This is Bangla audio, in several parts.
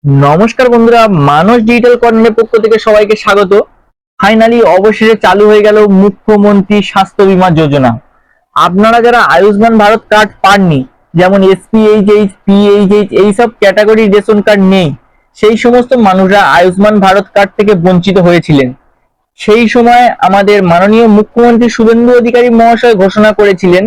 নমস্কার বন্ধুরা, মানস ডিজিটাল কর্নারের পক্ষ থেকে সবাইকে স্বাগত। ফাইনালি অবশেষে চালু হয়ে গেল মুখ্যমন্ত্রী স্বাস্থ্য বীমা যোজনা। আপনারা যারা আয়ুষ্মান ভারত কার্ড পাননি, যেমন এসপিএইচএইচ, পিএইচএইচ এইসব ক্যাটাগরির রেশন কার্ড নেই, সেই সমস্ত মানুষরা আয়ুষ্মান ভারত কার্ড থেকে বঞ্চিত হয়েছিলেন। সেই সময় আমাদের মাননীয় মুখ্যমন্ত্রী শুভেন্দু অধিকারী মহাশয় ঘোষণা করেছিলেন,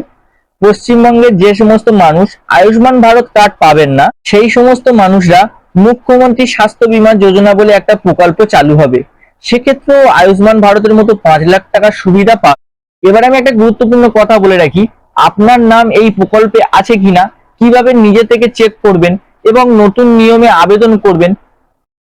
পশ্চিমবঙ্গের যে সমস্ত মানুষ আয়ুষ্মান ভারত কার্ড পাবেন না, সেই সমস্ত মানুষরা মুখ্যমন্ত্রী স্বাস্থ্য বীমা যোজনা বলে একটা প্রকল্প চালু হবে। সেক্ষেত্রেও আয়ুষ্মান ভারতের মতো 5 লাখ টাকার সুবিধা পাবে। এবার আমি একটা গুরুত্বপূর্ণ কথা বলে রাখি, আপনার নাম এই প্রকল্পে আছে কিনা, কিভাবে নিজে থেকে চেক করবেন এবং নতুন নিয়মে আবেদন করবেন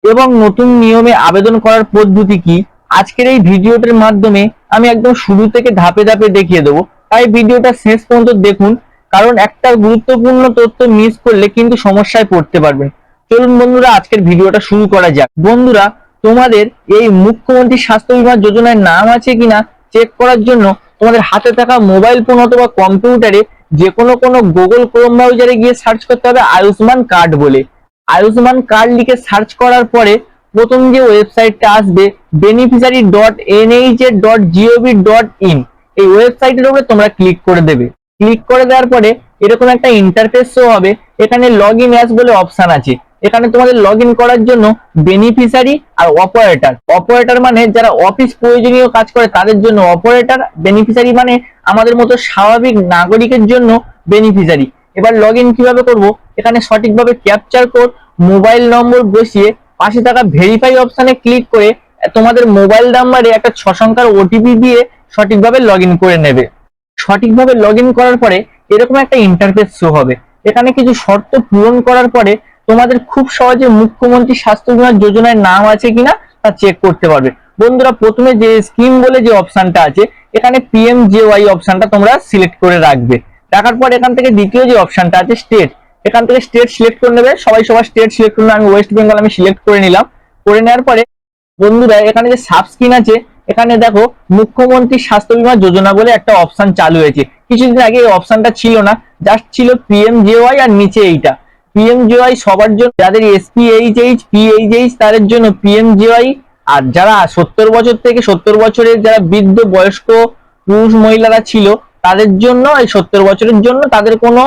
এবং নতুন নিয়মে আবেদন করার পদ্ধতি কি, আজকের এই ভিডিওটার মাধ্যমে আমি একদম শুরু থেকে ধাপে ধাপে দেখিয়ে দেবো। তাই ভিডিওটা শেষ পর্যন্ত দেখুন, কারণ একটা গুরুত্বপূর্ণ তথ্য মিস করলে কিন্তু সমস্যায় পড়তে পারবেন। চলুন বন্ধুরা, আজকের ভিডিওটা শুরু করা যাক। বন্ধুরা, তোমাদের এই মুখ্যমন্ত্রী স্বাস্থ্য বীমা যোজনায় নাম আছে কিনা চেক করার জন্য তোমাদের হাতে থাকা মোবাইল ফোন অথবা কম্পিউটারে যে কোনো গুগল ক্রোম ব্রাউজারে গিয়ে সার্চ করতে হবে আয়ুষ্মান কার্ড বলে। আয়ুষ্মান কার্ড লিখে সার্চ করার পরে প্রথম যে ওয়েবসাইটটা আসবে beneficiary.nhs.gov.in, এই ওয়েবসাইটের উপরে তোমরা ক্লিক করে দেবে। ক্লিক করে দেওয়ার পরে এরকম একটা ইন্টারফেস শো হবে। এখানে লগ ইন অ্যাজ বলে অপশন আছে। এখানে তোমাদের লগ ইন করার জন্য বেনিফিশিয়ারি আর অপারেটর মানে যারা অফিস প্রয়োজনীয় কাজ করে তাদের জন্য অপারেটর, বেনিফিশিয়ারি মানে আমাদের মতো স্বাভাবিক নাগরিকের জন্য বেনিফিশিয়ারি। এবার লগ ইন কিভাবে করব, এখানে সঠিকভাবে ক্যাপচার কোড, মোবাইল নম্বর বসিয়ে পাশে থাকা ভেরিফাই অপশনে ক্লিক করে তোমাদের মোবাইল নাম্বারে একটা 6 সংখ্যার ওটিপি দিয়ে সঠিকভাবে লগ ইন করে নেবে। সঠিকভাবে লগ ইন করার পরে এরকম একটা ইন্টারফেস শো হবে। এখানে কিছু শর্ত পূরণ করার পরে তোমাদের খুব সহজে মুখ্যমন্ত্রী স্বাস্থ্য বীমা যোজনায় নাম আছে কিনা তা চেক করতে পারবে। বন্ধুরা, প্রথমে যে স্কিম বলে যে অপশনটা আছে, এখানে পিএমজেওয়াই অপশনটা তোমরা সিলেক্ট করে রাখবে। রাখার পর এখান থেকে দ্বিতীয় যে অপশনটা আছে স্টেট, এখান থেকে স্টেট সিলেক্ট করে নেবে। সবাই সবার স্টেট সিলেক্ট করে নেবে। আমি ওয়েস্ট বেঙ্গল আমি সিলেক্ট করে নিলাম। করে নেওয়ার পরে বন্ধুরা, এখানে যে সাব স্ক্রিন আছে, এখানে দেখো মুখ্যমন্ত্রী স্বাস্থ্য বীমা যোজনা বলে একটা অপশন চালু হয়েছে। কিছুদিন আগে এই অপশনটা ছিল না, জাস্ট ছিল পিএমজেওয়াই আর নিচে এইটা পিএমজেওয়াই সবার জন্য। যাদের এসপিএইচএইচ, পিএইচএইচ তাদের জন্য পিএমজেওয়াই। আর যারা 70 বছর থেকে 70 বছরের যারা বৃদ্ধ বয়স্ক পুরুষ মহিলারা ছিল তাদের জন্য, এই 70 বছরের জন্য তাদের কোনো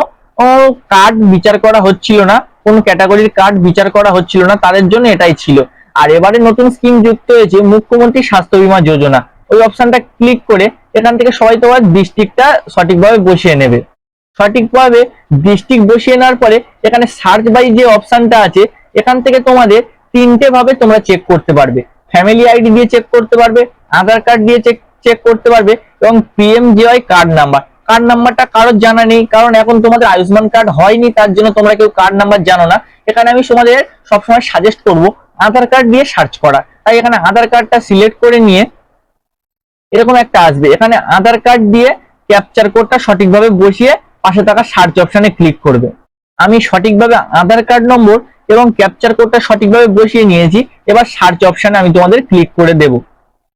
কার্ড বিচার করা হচ্ছিল না, কোনো ক্যাটাগরির কার্ড বিচার করা হচ্ছিল না, তাদের জন্য এটাই ছিল। আর এবারে নতুন স্কিম যুক্ত হয়েছে মুখ্যমন্ত্রী স্বাস্থ্য বীমা যোজনা। ওই অপশনটা ক্লিক করে এখান থেকে সবাই তোমার ডিস্ট্রিক্টটা সঠিকভাবে বসিয়ে নেবে। সঠিকভাবে ডিস্ট্রিক্ট বসিয়ে নেওয়ার পরে এখানে সার্চ বাই যে অপশনটা আছে, এখান থেকে তোমাদের 3টে ভাবে তোমরা চেক করতে পারবে। ফ্যামিলি আইডি দিয়ে চেক করতে পারবে, আধার কার্ড দিয়ে চেক করতে পারবে এবং পিএমজেওয়াই কার্ড নাম্বারটা কারোর জানা নেই, কারণ এখন তোমাদের আয়ুষ্মান কার্ড হয়নি, তার জন্য তোমরা কেউ কার্ড নাম্বার জানো না। এখানে আমি তোমাদের সবসময় সাজেস্ট করব আধার কার্ড দিয়ে সার্চ করা। তাই এখানে আধার কার্ডটা সিলেক্ট করে নিয়ে এরকম একটা আসবে। এখানে আধার কার্ড দিয়ে ক্যাপচার কোডটা সঠিকভাবে বসিয়ে পাশে থাকা সার্চ অপশনে ক্লিক করবে। আমি সঠিকভাবে আধার কার্ড নম্বর এবং ক্যাপচার কোডটা সঠিকভাবে বসিয়ে নিয়েছি। এবার সার্চ অপশনে আমি তোমাদের ক্লিক করে দেব।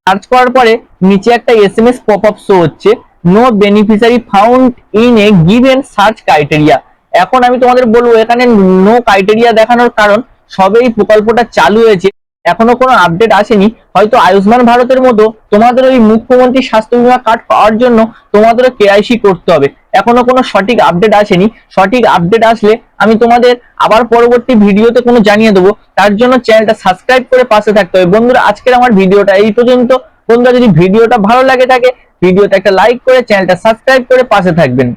সার্চ করার পরে নিচে একটা এসএমএস পপ আপ শো হচ্ছে, no beneficiary found in a given search criteria. এখন আমি তোমাদের বলবো এখানে নো ক্রাইটেরিয়া দেখানোর কারণ সবে এই প্রকল্পটা চালু হয়েছে, এখনো কোনো আপডেট আসেনি। হয়তো আয়ুষ্মান ভারতের মতো তোমাদের ওই মুখ্যমন্ত্রী স্বাস্থ্য বীমা কার্ড পাওয়ার জন্য তোমাদেরও কেআইসি করতে হবে। এখনো কোনো সঠিক আপডেট আসেনি। সঠিক আপডেট আসলে আমি তোমাদের আবার পরবর্তী ভিডিওতে কোনো জানিয়ে দেবো। তার জন্য চ্যানেলটা সাবস্ক্রাইব করে পাশে থাকতে হবে। বন্ধুরা, আজকের আমার ভিডিওটা এই পর্যন্ত। বন্ধুরা, যদি ভিডিওটা ভালো লাগে থাকে ভিডিওতে একটা লাইক করে চ্যানেলটা সাবস্ক্রাইব করে পাশে থাকবেন।